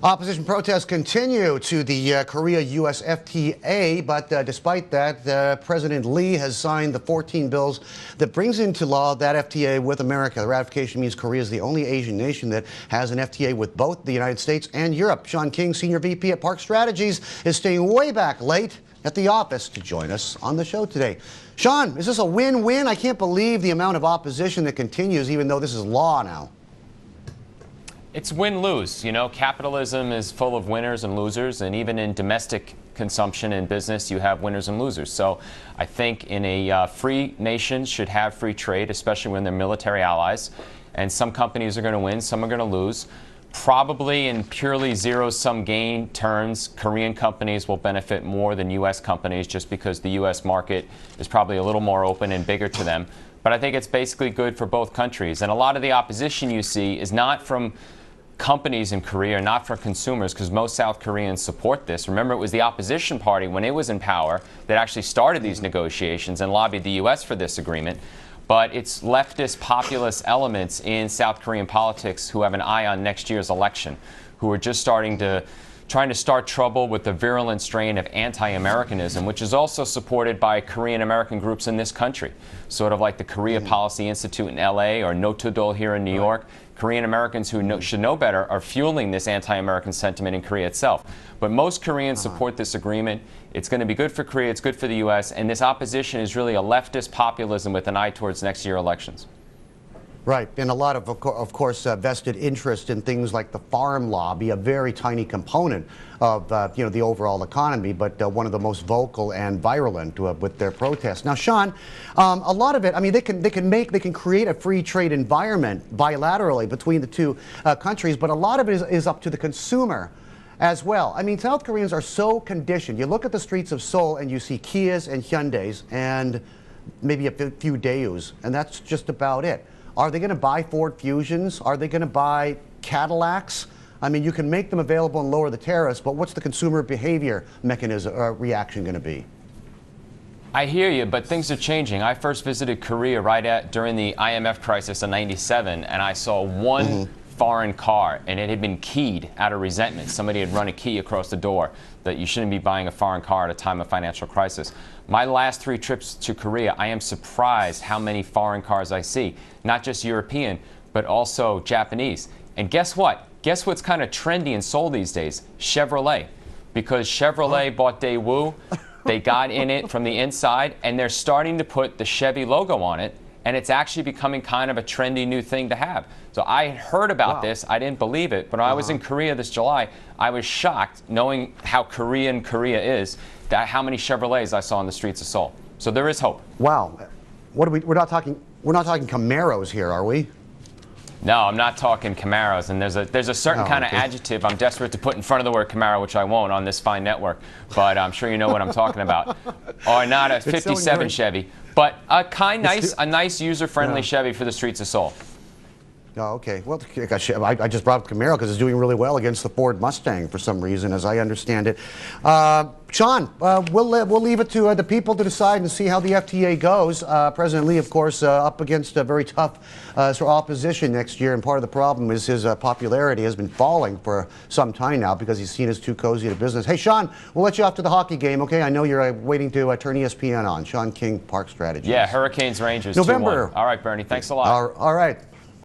Opposition protests continue to the Korea-U.S. FTA, but despite that, President Lee has signed the 14 bills that brings into law that FTA with America. The ratification means Korea is the only Asian nation that has an FTA with both the United States and Europe. Sean King, Senior VP at Park Strategies, is staying way back late at the office to join us on the show today. Sean, is this a win-win? I can't believe the amount of opposition that continues, even though this is law now. It's win-lose. You know, capitalism is full of winners and losers, and even in domestic consumption and business, you have winners and losers. So I think in a free nation should have free trade, especially when they're military allies. And some companies are going to win, some are going to lose. Probably in purely zero-sum gain terms, Korean companies will benefit more than U.S. companies just because the U.S. market is probably a little more open and bigger to them. But I think it's basically good for both countries. And a lot of the opposition you see is not from companies in Korea, not for consumers, because most South Koreans support this. Remember, it was the opposition party when it was in power that actually started these negotiations and lobbied the U.S. for this agreement. But it's leftist populist elements in South Korean politics who have an eye on next year's election, who are just trying to start trouble with the virulent strain of anti-Americanism, which is also supported by Korean-American groups in this country, sort of like the Korea Policy Institute in L.A. or Notodol here in New York. Korean-Americans who should know better are fueling this anti-American sentiment in Korea itself. But most Koreans support this agreement. It's going to be good for Korea, it's good for the U.S., and this opposition is really a leftist populism with an eye towards next year elections. Right, and a lot of course, vested interest in things like the farm lobby, a very tiny component of the overall economy, but one of the most vocal and virulent with their protests. Now, Sean, a lot of it, I mean, they can create a free trade environment bilaterally between the two countries, but a lot of it is up to the consumer as well. I mean, South Koreans are so conditioned. You look at the streets of Seoul and you see Kias and Hyundais and maybe a few Daewoo's, and that's just about it. Are they going to buy Ford Fusions? Are they going to buy Cadillacs? I mean, you can make them available and lower the tariffs, but what's the consumer behavior mechanism or reaction going to be? I hear you, but things are changing. I first visited Korea during the IMF crisis in '97, and I saw one foreign car, and it had been keyed out of resentment. Somebody had run a key across the door that you shouldn't be buying a foreign car at a time of financial crisis. My last 3 trips to Korea, I am surprised how many foreign cars I see. Not just European, but also Japanese. And guess what? Guess what's kind of trendy in Seoul these days? Chevrolet. Because Chevrolet bought Daewoo, they got in it from the inside, and they're starting to put the Chevy logo on it, and it's actually becoming kind of a trendy new thing to have. So I had heard about this, I didn't believe it, but when I was in Korea this July, I was shocked knowing how Korean Korea is, that how many Chevrolets I saw on the streets of Seoul. So there is hope. Wow. What are we're not talking Camaros here, are we? No, I'm not talking Camaros, and there's a certain kind of adjective I'm desperate to put in front of the word Camaro, which I won't on this fine network, but I'm sure you know what I'm talking about. Or not a 57 Chevy, but a nice user-friendly Chevy for the streets of Seoul. Oh, okay. Well, I just brought up Camaro because it's doing really well against the Ford Mustang for some reason, as I understand it. Sean, we'll leave it to the people to decide and see how the FTA goes. President Lee, of course, up against a very tough sort of opposition next year, and part of the problem is his popularity has been falling for some time now because he's seen as too cozy to business. Hey, Sean, we'll let you off to the hockey game, okay? I know you're waiting to turn ESPN on. Sean King, Park Strategies. Yeah, Hurricanes, Rangers, November. 2-1. All right, Bernie, thanks a lot. All right.